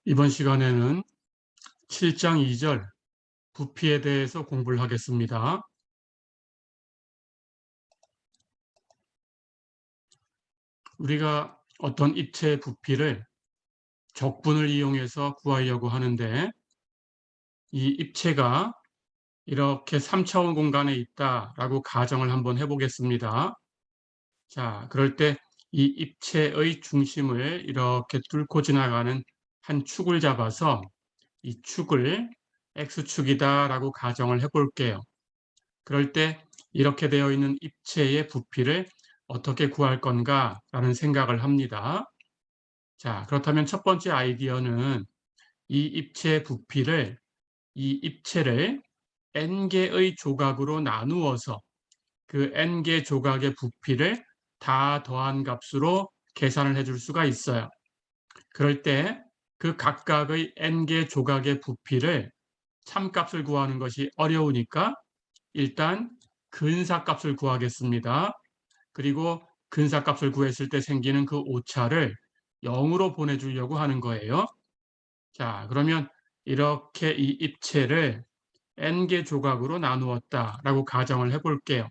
이번 시간에는 7장 2절 부피에 대해서 공부를 하겠습니다. 우리가 어떤 입체의 부피를 적분을 이용해서 구하려고 하는데, 이 입체가 이렇게 3차원 공간에 있다라고 가정을 한번 해보겠습니다. 자, 그럴 때 이 입체의 중심을 이렇게 뚫고 지나가는 한 축을 잡아서 이 축을 X축이다라고 가정을 해볼게요. 그럴 때 이렇게 되어 있는 입체의 부피를 어떻게 구할 건가라는 생각을 합니다. 자, 그렇다면 첫 번째 아이디어는 이 입체의 부피를, 이 입체를 n개의 조각으로 나누어서 그 n개 조각의 부피를 다 더한 값으로 계산을 해줄 수가 있어요. 그럴 때 그 각각의 n개 조각의 부피를 참값을 구하는 것이 어려우니까 일단 근사값을 구하겠습니다. 그리고 근사값을 구했을 때 생기는 그 오차를 0으로 보내주려고 하는 거예요. 자, 그러면 이렇게 이 입체를 n개 조각으로 나누었다라고 가정을 해볼게요.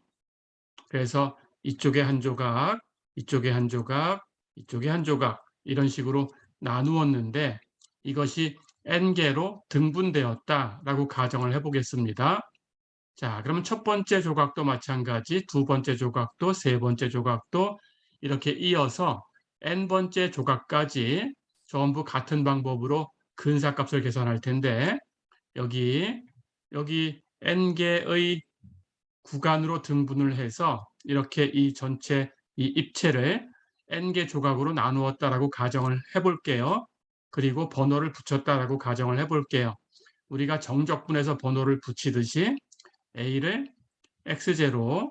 그래서 이쪽에 한 조각, 이쪽에 한 조각, 이쪽에 한 조각 이런 식으로 나누었는데 이것이 n개로 등분되었다라고 가정을 해보겠습니다. 자, 그러면 첫 번째 조각도 마찬가지, 두 번째 조각도, 세 번째 조각도 이렇게 이어서 n번째 조각까지 전부 같은 방법으로 근사값을 계산할 텐데 여기 n개의 구간으로 등분을 해서 이렇게 이 전체 이 입체를 n개 조각으로 나누었다라고 가정을 해볼게요. 그리고 번호를 붙였다라고 가정을 해볼게요. 우리가 정적분해서 번호를 붙이듯이 A를 X0,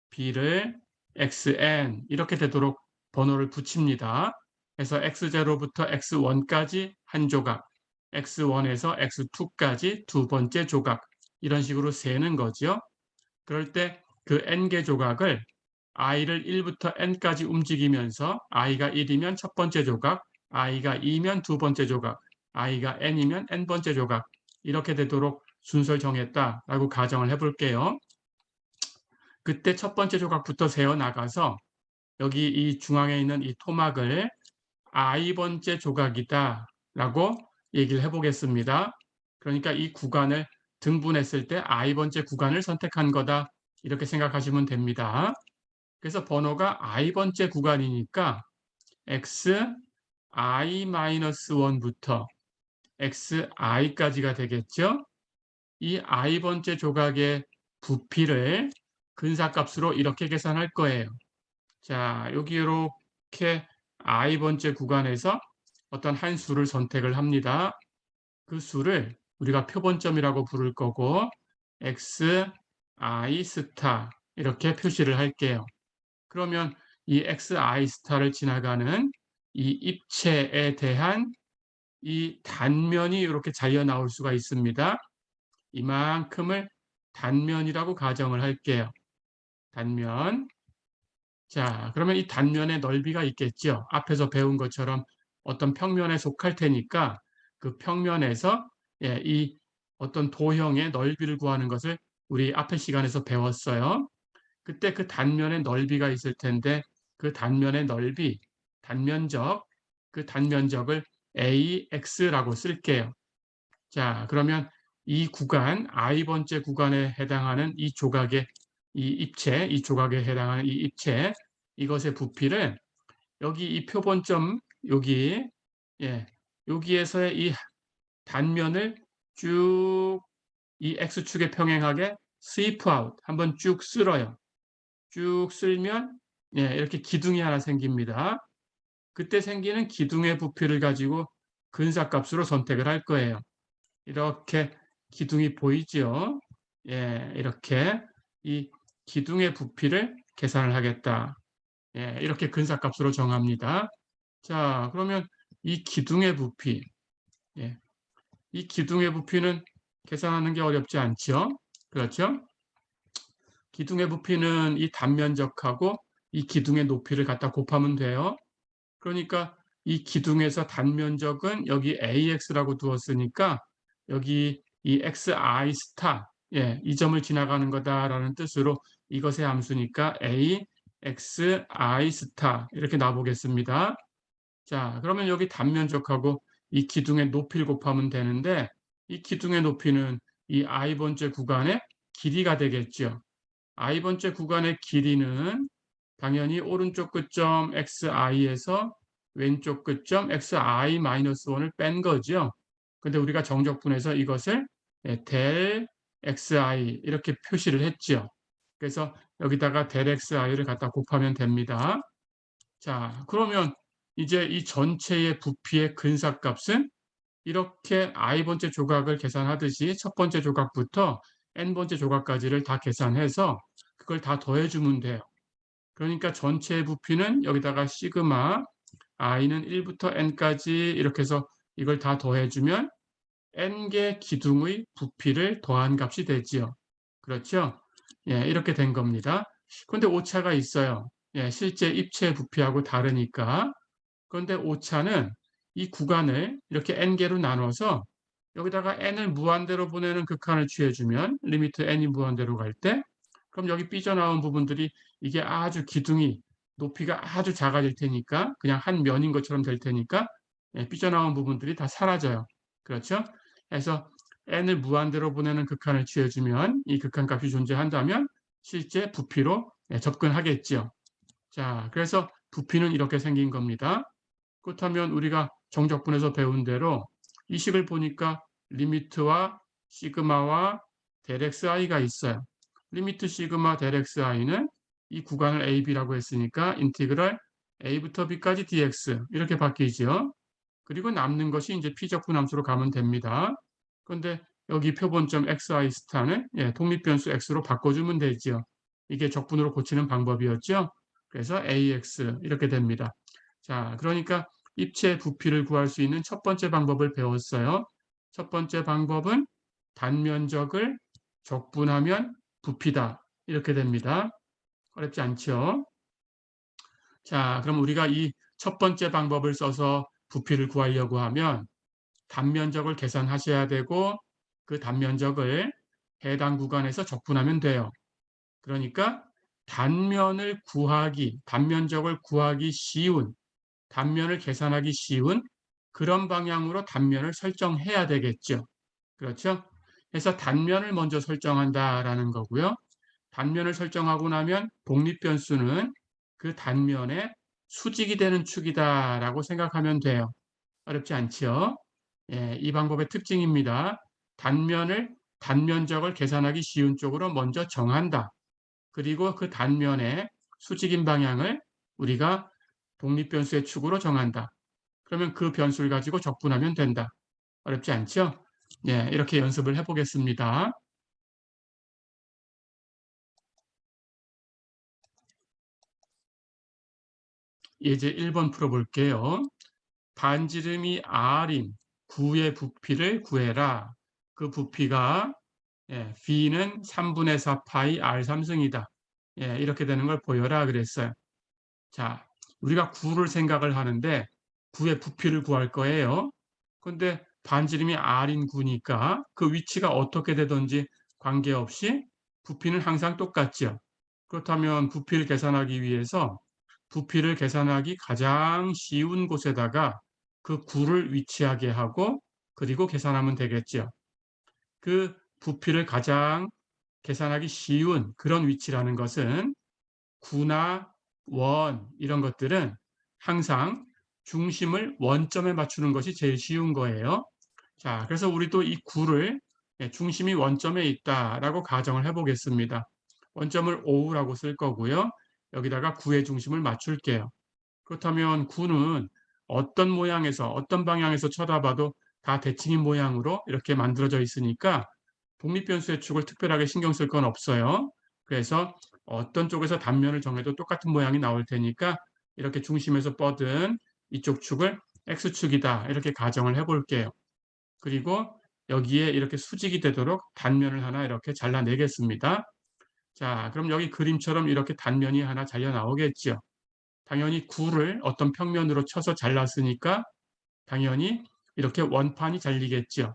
B를 XN 이렇게 되도록 번호를 붙입니다. 그래서 X0부터 X1까지 한 조각, X1에서 X2까지 두 번째 조각 이런 식으로 세는 거죠. 그럴 때 그 n개 조각을 i를 1부터 n까지 움직이면서 i가 1이면 첫 번째 조각, i가 2면 두 번째 조각, i가 n이면 n번째 조각 이렇게 되도록 순서를 정했다라고 가정을 해볼게요. 그때 첫 번째 조각부터 세어 나가서 여기 이 중앙에 있는 이 토막을 i번째 조각이다 라고 얘기를 해보겠습니다. 그러니까 이 구간을 등분했을 때 i번째 구간을 선택한 거다 이렇게 생각하시면 됩니다. 그래서 번호가 i번째 구간이니까 xi-1부터 xi까지가 되겠죠. 이 i번째 조각의 부피를 근사값으로 이렇게 계산할 거예요. 자, 여기 이렇게 i번째 구간에서 어떤 한 수를 선택을 합니다. 그 수를 우리가 표본점이라고 부를 거고 xi 스타 이렇게 표시를 할게요. 그러면 이 xi 스타를 지나가는 이 입체에 대한 이 단면이 이렇게 잘려 나올 수가 있습니다. 이만큼을 단면이라고 가정을 할게요. 단면. 자, 그러면 이 단면의 넓이가 있겠죠. 앞에서 배운 것처럼 어떤 평면에 속할 테니까 그 평면에서 이 어떤 도형의 넓이를 구하는 것을 우리 앞의 시간에서 배웠어요. 그때 그 단면의 넓이가 있을 텐데 그 단면의 넓이, 단면적, 그 단면적을 AX라고 쓸게요. 자, 그러면 이 구간, i번째 구간에 해당하는 이 조각의 이 입체, 이 조각에 해당하는 이 입체, 이것의 부피를 여기 이 표본점, 여기, 여기에서의 이 단면을 쭉 이 X축에 평행하게 sweep out, 한번 쭉 쓸어요. 쭉 쓸면, 이렇게 기둥이 하나 생깁니다. 그때 생기는 기둥의 부피를 가지고 근사값으로 선택을 할 거예요. 이렇게 기둥이 보이죠? 이렇게 이 기둥의 부피를 계산을 하겠다. 이렇게 근사값으로 정합니다. 자, 그러면 이 기둥의 부피, 이 기둥의 부피는 계산하는 게 어렵지 않죠? 그렇죠? 기둥의 부피는 이 단면적하고 이 기둥의 높이를 갖다 곱하면 돼요. 그러니까 이 기둥에서 단면적은 여기 AX라고 두었으니까 여기 이 XI 스타, 예, 이 점을 지나가는 거다라는 뜻으로 이것의 함수니까 AXI 스타 이렇게 놔보겠습니다. 자, 그러면 여기 단면적하고 이 기둥의 높이를 곱하면 되는데 이 기둥의 높이는 이 i번째 구간의 길이가 되겠죠. i번째 구간의 길이는 당연히 오른쪽 끝점 xi에서 왼쪽 끝점 xi-1을 뺀 거죠. 근데 우리가 정적분해서 이것을 델 xi 이렇게 표시를 했죠. 그래서 여기다가 델 xi를 갖다 곱하면 됩니다. 자, 그러면 이제 이 전체의 부피의 근사값은 이렇게 i번째 조각을 계산하듯이 첫 번째 조각부터 n번째 조각까지를 다 계산해서 그걸 다 더해주면 돼요. 그러니까 전체 부피는 여기다가 시그마 i는 1부터 n까지 이렇게 해서 이걸 다 더해주면 n개 기둥의 부피를 더한 값이 되지요. 그렇죠? 예, 이렇게 된 겁니다. 그런데 오차가 있어요. 예, 실제 입체 부피하고 다르니까. 그런데 오차는 이 구간을 이렇게 n개로 나눠서 여기다가 n을 무한대로 보내는 극한을 취해주면 리미트 n이 무한대로 갈 때 그럼 여기 삐져나온 부분들이 이게 아주 기둥이 높이가 아주 작아질 테니까 그냥 한 면인 것처럼 될 테니까 예, 삐져나온 부분들이 다 사라져요. 그렇죠? 그래서 n을 무한대로 보내는 극한을 취해주면 이 극한값이 존재한다면 실제 부피로 예, 접근하겠죠. 자, 그래서 부피는 이렇게 생긴 겁니다. 그렇다면 우리가 정적분에서 배운 대로 이 식을 보니까 리미트와 시그마와 델 xi가 있어요. 리미트 시그마 델 xi는 이 구간을 ab라고 했으니까 인티그럴 a부터 b까지 dx 이렇게 바뀌죠. 그리고 남는 것이 이제 피적분 함수로 가면 됩니다. 그런데 여기 표본점 xi 스타는 예, 독립변수 x로 바꿔주면 되죠. 이게 적분으로 고치는 방법이었죠. 그래서 ax 이렇게 됩니다. 자, 그러니까 입체 부피를 구할 수 있는 첫 번째 방법을 배웠어요. 첫 번째 방법은 단면적을 적분하면 부피다. 이렇게 됩니다. 어렵지 않죠? 자, 그럼 우리가 이 첫 번째 방법을 써서 부피를 구하려고 하면 단면적을 계산하셔야 되고 그 단면적을 해당 구간에서 적분하면 돼요. 그러니까 단면적을 구하기 쉬운, 단면을 계산하기 쉬운 그런 방향으로 단면을 설정해야 되겠죠. 그렇죠? 그래서 단면을 먼저 설정한다라는 거고요. 단면을 설정하고 나면 독립변수는 그 단면에 수직이 되는 축이다라고 생각하면 돼요. 어렵지 않죠? 예, 이 방법의 특징입니다. 단면적을 계산하기 쉬운 쪽으로 먼저 정한다. 그리고 그 단면의 수직인 방향을 우리가 독립변수의 축으로 정한다. 그러면 그 변수를 가지고 적분하면 된다. 어렵지 않죠? 예, 이렇게 연습을 해보겠습니다. 예제 1번 풀어볼게요. 반지름이 R인 9의 부피를 구해라. 그 부피가 예, B는 3분의 4 파이 R3승이다. 예, 이렇게 되는 걸 보여라 그랬어요. 자, 우리가 9를 생각을 하는데 9의 부피를 구할 거예요. 근데 반지름이 R인 9니까 그 위치가 어떻게 되든지 관계없이 부피는 항상 똑같죠. 그렇다면 부피를 계산하기 위해서 부피를 계산하기 가장 쉬운 곳에다가 그 9를 위치하게 하고 그리고 계산하면 되겠죠. 그 부피를 가장 계산하기 쉬운 그런 위치라는 것은 구나 원 이런 것들은 항상 중심을 원점에 맞추는 것이 제일 쉬운 거예요. 자, 그래서 우리도 이 구를 중심이 원점에 있다라고 가정을 해보겠습니다. 원점을 O라고 쓸 거고요. 여기다가 구의 중심을 맞출게요. 그렇다면 구는 어떤 모양에서 어떤 방향에서 쳐다봐도 다 대칭인 모양으로 이렇게 만들어져 있으니까 독립변수의 축을 특별하게 신경 쓸 건 없어요. 그래서 어떤 쪽에서 단면을 정해도 똑같은 모양이 나올 테니까 이렇게 중심에서 뻗은 이쪽 축을 X축이다 이렇게 가정을 해볼게요. 그리고 여기에 이렇게 수직이 되도록 단면을 하나 이렇게 잘라내겠습니다. 자, 그럼 여기 그림처럼 이렇게 단면이 하나 잘려 나오겠죠. 당연히 구를 어떤 평면으로 쳐서 잘랐으니까 당연히 이렇게 원판이 잘리겠죠.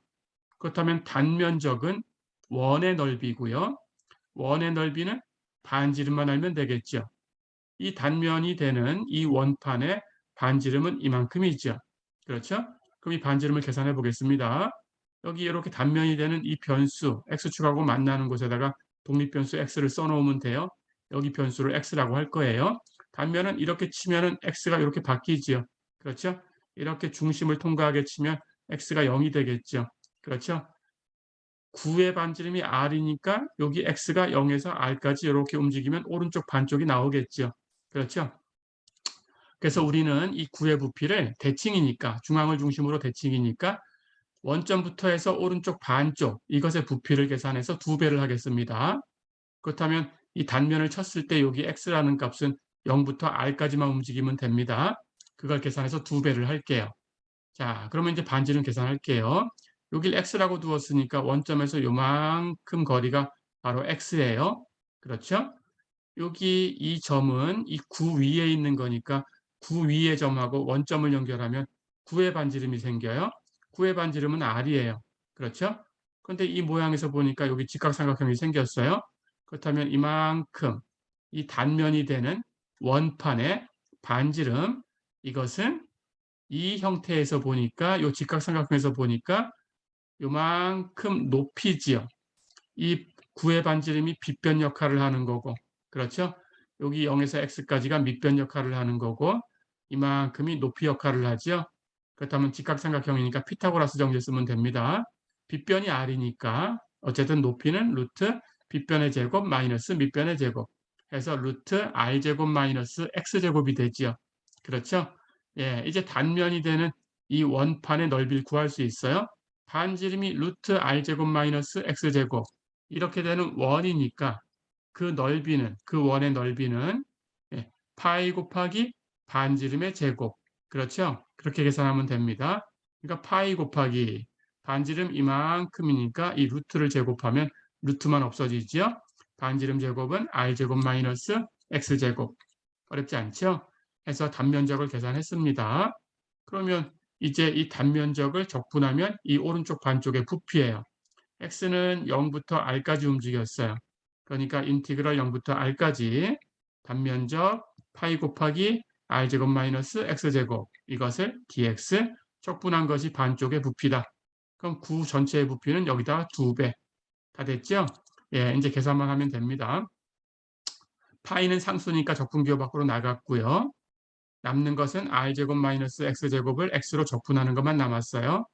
그렇다면 단면적은 원의 넓이고요. 원의 넓이는 반지름만 알면 되겠죠. 이 단면이 되는 이 원판의 반지름은 이만큼이죠. 그렇죠? 그럼 이 반지름을 계산해 보겠습니다. 여기 이렇게 단면이 되는 이 변수 x축하고 만나는 곳에다가 독립변수 x를 써놓으면 돼요. 여기 변수를 x라고 할 거예요. 단면은 이렇게 치면은 x가 이렇게 바뀌지요. 그렇죠? 이렇게 중심을 통과하게 치면 x가 0이 되겠죠. 그렇죠? 9의 반지름이 r이니까 여기 x가 0에서 r까지 이렇게 움직이면 오른쪽 반쪽이 나오겠죠. 그렇죠? 그래서 우리는 이 9의 부피를 대칭이니까 중앙을 중심으로 대칭이니까 원점부터 해서 오른쪽 반쪽 이것의 부피를 계산해서 2배를 하겠습니다. 그렇다면 이 단면을 쳤을 때 여기 x라는 값은 0부터 r까지만 움직이면 됩니다. 그걸 계산해서 2배를 할게요. 자, 그러면 이제 반지름 계산할게요. 여길 x라고 두었으니까 원점에서 요만큼 거리가 바로 x예요. 그렇죠? 여기 이 점은 이 9 위에 있는 거니까 9 위의 점하고 원점을 연결하면 9의 반지름이 생겨요. 9의 반지름은 r이에요. 그렇죠? 그런데 이 모양에서 보니까 여기 직각삼각형이 생겼어요. 그렇다면 이만큼 이 단면이 되는 원판의 반지름 이것은 이 형태에서 보니까 이 직각삼각형에서 보니까 요만큼 높이지요. 이 9의 반지름이 빗변 역할을 하는 거고 그렇죠? 여기 0에서 x까지가 밑변 역할을 하는 거고 이만큼이 높이 역할을 하죠. 그렇다면 직각삼각형이니까 피타고라스 정제 쓰면 됩니다. 빗변이 r이니까 어쨌든 높이는 루트 빗변의 제곱 마이너스 밑변의 제곱 해서 루트 r제곱 마이너스 x제곱이 되지요. 그렇죠? 예, 이제 단면이 되는 이 원판의 넓이를 구할 수 있어요. 반지름이 루트 r제곱 마이너스 x제곱 이렇게 되는 원이니까 그 넓이는 그 원의 넓이는 예, 파이 곱하기 반지름의 제곱 그렇죠? 그렇게 계산하면 됩니다. 그러니까 파이 곱하기 반지름 이만큼이니까 이 루트를 제곱하면 루트만 없어지죠. 반지름 제곱은 r제곱 마이너스 x제곱 어렵지 않죠? 해서 단면적을 계산했습니다. 그러면 이제 이 단면적을 적분하면 이 오른쪽 반쪽의 부피예요. x는 0부터 r까지 움직였어요. 그러니까 인티그럴 0부터 r까지 단면적 파이 곱하기 r제곱 마이너스 x제곱 이것을 dx 적분한 것이 반쪽의 부피다. 그럼 9 전체의 부피는 여기다가 2배 다 됐죠? 예, 이제 계산만 하면 됩니다. 파이는 상수니까 적분기호 밖으로 나갔고요. 남는 것은 r제곱 마이너스 x제곱을 x로 적분하는 것만 남았어요.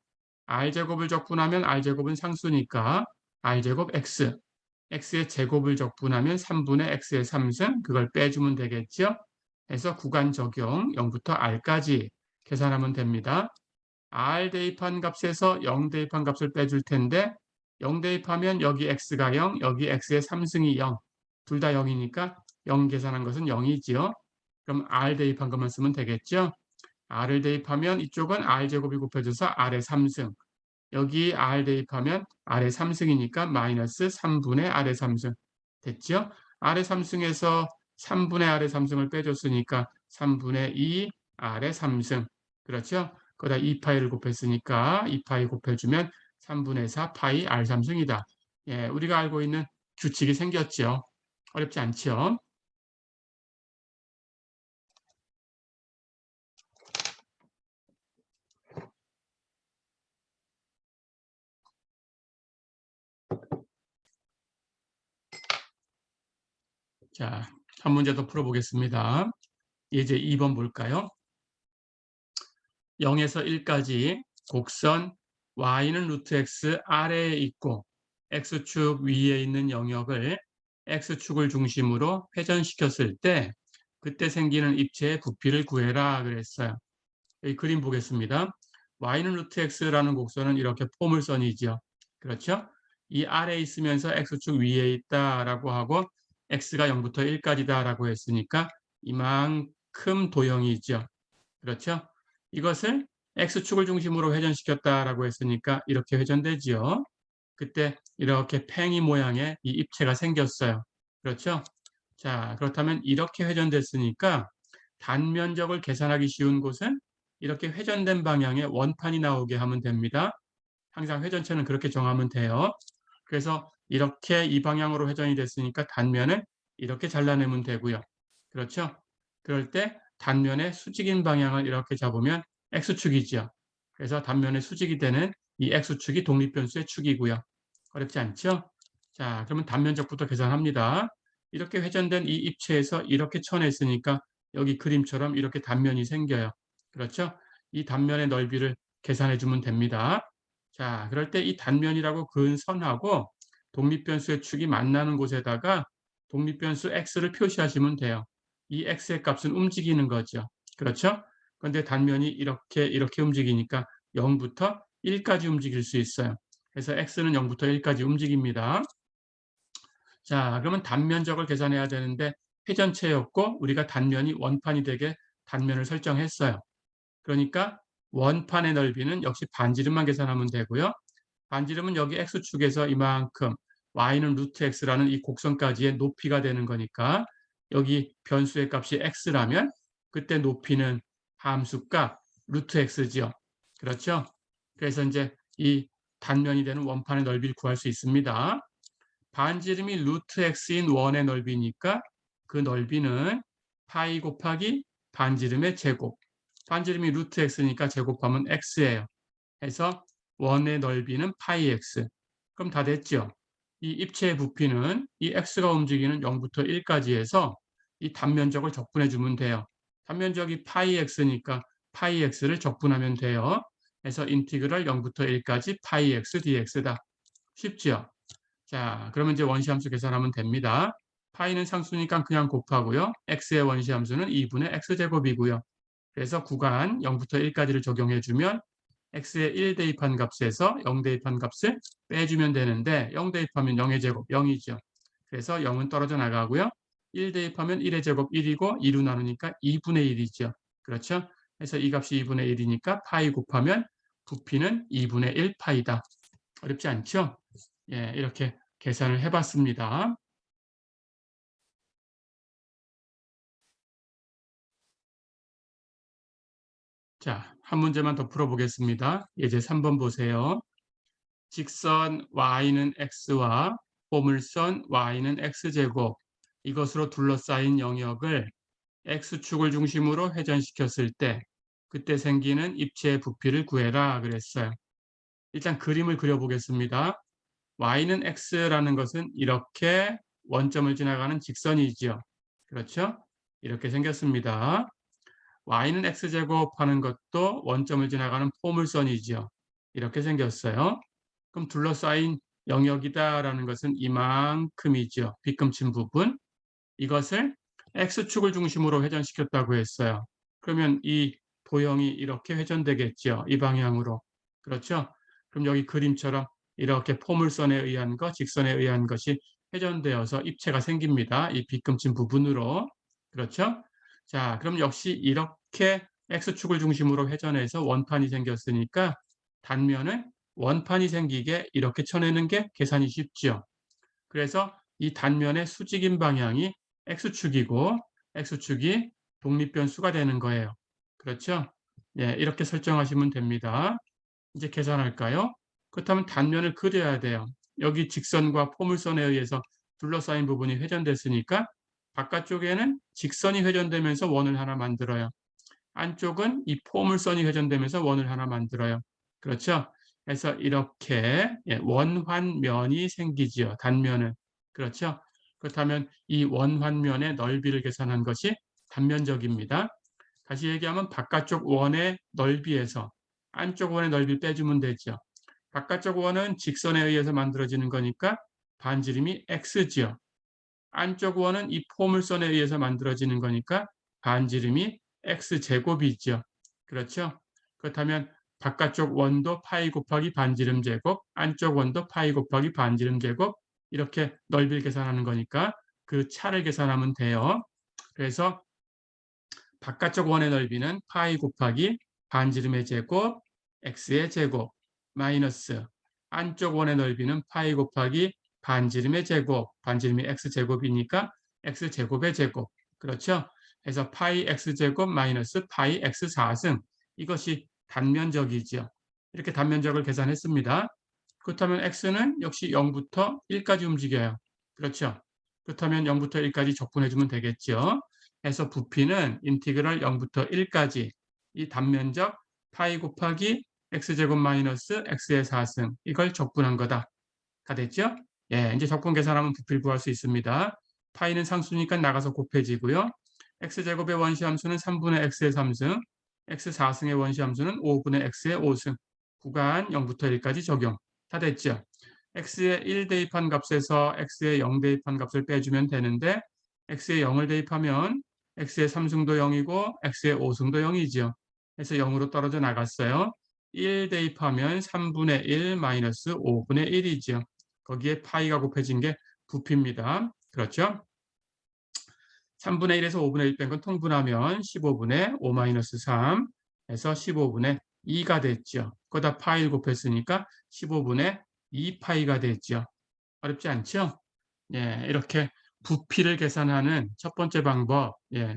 r제곱을 적분하면 r제곱은 상수니까 r제곱 x, x의 제곱을 적분하면 3분의 x의 3승, 그걸 빼주면 되겠죠. 해서 구간 적용 0부터 r까지 계산하면 됩니다. r 대입한 값에서 0 대입한 값을 빼줄 텐데 0 대입하면 여기 x가 0, 여기 x의 3승이 0, 둘 다 0이니까 0 계산한 것은 0이지요. 그럼 r 대입한 것만 쓰면 되겠죠. r을 대입하면 이쪽은 r제곱이 곱해져서 r의 3승, 여기 r 대입하면 r의 3승이니까 마이너스 3분의 r의 3승 됐죠? r의 3승에서 3분의 r의 3승을 빼줬으니까 3분의 2 r의 3승 그렇죠? 거기다 2파이를 곱했으니까 2파이 곱해주면 3분의 4 파이 r 3승이다. 예, 우리가 알고 있는 규칙이 생겼죠. 어렵지 않죠? 자, 한 문제 더 풀어보겠습니다. 이제 2번 볼까요? 0에서 1까지 곡선 y는 루트 x 아래에 있고 x축 위에 있는 영역을 x축을 중심으로 회전시켰을 때 그때 생기는 입체의 부피를 구해라 그랬어요. 여기 그림 보겠습니다. y는 루트 x라는 곡선은 이렇게 포물선이죠. 그렇죠? 이 아래에 있으면서 x축 위에 있다라고 하고 x가 0부터 1까지다라고 했으니까 이만큼 도형이죠. 그렇죠? 이것을 x축을 중심으로 회전시켰다라고 했으니까 이렇게 회전되지요. 그때 이렇게 팽이 모양의 이 입체가 생겼어요. 그렇죠? 자, 그렇다면 이렇게 회전됐으니까 단면적을 계산하기 쉬운 곳은 이렇게 회전된 방향의 원판이 나오게 하면 됩니다. 항상 회전체는 그렇게 정하면 돼요. 그래서 이렇게 이 방향으로 회전이 됐으니까 단면을 이렇게 잘라내면 되고요. 그렇죠? 그럴 때 단면의 수직인 방향을 이렇게 잡으면 X축이죠. 그래서 단면의 수직이 되는 이 X축이 독립변수의 축이고요. 어렵지 않죠? 자, 그러면 단면적부터 계산합니다. 이렇게 회전된 이 입체에서 이렇게 쳐냈으니까 여기 그림처럼 이렇게 단면이 생겨요. 그렇죠? 이 단면의 넓이를 계산해 주면 됩니다. 자, 그럴 때 이 단면이라고 그은 선하고 독립변수의 축이 만나는 곳에다가 독립변수 x를 표시하시면 돼요. 이 x의 값은 움직이는 거죠. 그렇죠? 그런데 단면이 이렇게 움직이니까 0부터 1까지 움직일 수 있어요. 그래서 x는 0부터 1까지 움직입니다. 자, 그러면 단면적을 계산해야 되는데 회전체였고 우리가 단면이 원판이 되게 단면을 설정했어요. 그러니까 원판의 넓이는 역시 반지름만 계산하면 되고요. 반지름은 여기 x축에서 이만큼, y는 루트 x라는 이 곡선까지의 높이가 되는 거니까 여기 변수의 값이 x라면 그때 높이는 함수값 루트 x죠. 그렇죠? 그래서 이제 이 단면이 되는 원판의 넓이를 구할 수 있습니다. 반지름이 루트 x인 원의 넓이니까 그 넓이는 파이 곱하기 반지름의 제곱. 반지름이 루트 x니까 제곱하면 x예요. 해서 원의 넓이는 파이 x. 그럼 다 됐죠? 이 입체의 부피는 이 x가 움직이는 0부터 1까지 해서 이 단면적을 적분해 주면 돼요. 단면적이 파이 x니까 파이 x를 적분하면 돼요. 그래서 인티그럴 0부터 1까지 파이 x dx다. 쉽죠? 자, 그러면 이제 원시함수 계산하면 됩니다. 파이는 상수니까 그냥 곱하고요. x의 원시함수는 2분의 x제곱이고요. 그래서 구간 0부터 1까지를 적용해 주면 x의 1 대입한 값에서 0 대입한 값을 빼주면 되는데 0 대입하면 0의 제곱 0이죠. 그래서 0은 떨어져 나가고요. 1 대입하면 1의 제곱 1이고 2로 나누니까 2분의 1이죠. 그렇죠? 그래서 이 값이 2분의 1이니까 파이 곱하면 부피는 2분의 1 파이다. 어렵지 않죠? 예, 이렇게 계산을 해봤습니다. 자, 한 문제만 더 풀어보겠습니다. 예제 3번 보세요. 직선 y는 x와 포물선 y는 x제곱 이것으로 둘러싸인 영역을 x축을 중심으로 회전시켰을 때 그때 생기는 입체의 부피를 구해라 그랬어요. 일단 그림을 그려보겠습니다. y는 x라는 것은 이렇게 원점을 지나가는 직선이죠. 그렇죠? 이렇게 생겼습니다. y는 x제곱 하는 것도 원점을 지나가는 포물선이죠. 이렇게 생겼어요. 그럼 둘러싸인 영역이다라는 것은 이만큼이죠. 빗금친 부분. 이것을 x축을 중심으로 회전시켰다고 했어요. 그러면 이 도형이 이렇게 회전되겠죠. 이 방향으로. 그렇죠? 그럼 여기 그림처럼 이렇게 포물선에 의한 것, 직선에 의한 것이 회전되어서 입체가 생깁니다. 이 빗금친 부분으로. 그렇죠? 자, 그럼 역시 이렇게 x축을 중심으로 회전해서 원판이 생겼으니까 단면은 원판이 생기게 이렇게 쳐내는 게 계산이 쉽죠. 그래서 이 단면의 수직인 방향이 x축이고 x축이 독립변수가 되는 거예요. 그렇죠? 예, 이렇게 설정하시면 됩니다. 이제 계산할까요? 그렇다면 단면을 그려야 돼요. 여기 직선과 포물선에 의해서 둘러싸인 부분이 회전됐으니까 바깥쪽에는 직선이 회전되면서 원을 하나 만들어요. 안쪽은 이 포물선이 회전되면서 원을 하나 만들어요. 그렇죠? 그래서 이렇게 원환면이 생기지요. 단면은. 그렇죠? 그렇다면 이 원환면의 넓이를 계산한 것이 단면적입니다. 다시 얘기하면 바깥쪽 원의 넓이에서 안쪽 원의 넓이를 빼주면 되죠. 바깥쪽 원은 직선에 의해서 만들어지는 거니까 반지름이 x지요. 안쪽 원은 이 포물선에 의해서 만들어지는 거니까 반지름이 x제곱이죠. 그렇죠? 그렇다면 바깥쪽 원도 파이 곱하기 반지름 제곱, 안쪽 원도 파이 곱하기 반지름 제곱 이렇게 넓이를 계산하는 거니까 그 차를 계산하면 돼요. 그래서 바깥쪽 원의 넓이는 파이 곱하기 반지름의 제곱, x의 제곱, 마이너스 안쪽 원의 넓이는 파이 곱하기 반지름의 제곱, 반지름이 x제곱이니까 x제곱의 제곱. 그렇죠? 해서 파이 x제곱 마이너스 파이 x4승, 이것이 단면적이죠. 이렇게 단면적을 계산했습니다. 그렇다면 x는 역시 0부터 1까지 움직여요. 그렇죠? 그렇다면 0부터 1까지 적분해 주면 되겠죠. 해서 부피는 인티그럴 0부터 1까지 이 단면적 파이 곱하기 x제곱 마이너스 x의 4승, 이걸 적분한 거다. 가 됐죠? 예, 이제 적분 계산하면 부피를 구할 수 있습니다. 파이는 상수니까 나가서 곱해지고요. x제곱의 원시함수는 3분의 x의 3승, x 4승의 원시함수는 5분의 x의 5승, 구간 0부터 1까지 적용. 다 됐죠? x에 1 대입한 값에서 x에 0 대입한 값을 빼주면 되는데 x에 0을 대입하면 x의 3승도 0이고 x의 5승도 0이죠. 그래서 0으로 떨어져 나갔어요. 1 대입하면 3분의 1 마이너스 5분의 1이죠. 거기에 파이가 곱해진 게 부피입니다. 그렇죠? 3분의 1에서 5분의 1 뺀 건 통분하면 15분의 5 마이너스 3 해서 15분의 2가 됐죠. 거기다 파이를 곱했으니까 15분의 2파이가 됐죠. 어렵지 않죠? 예, 이렇게 부피를 계산하는 첫 번째 방법, 예,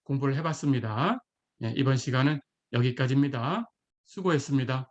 공부를 해봤습니다. 예, 이번 시간은 여기까지입니다. 수고했습니다.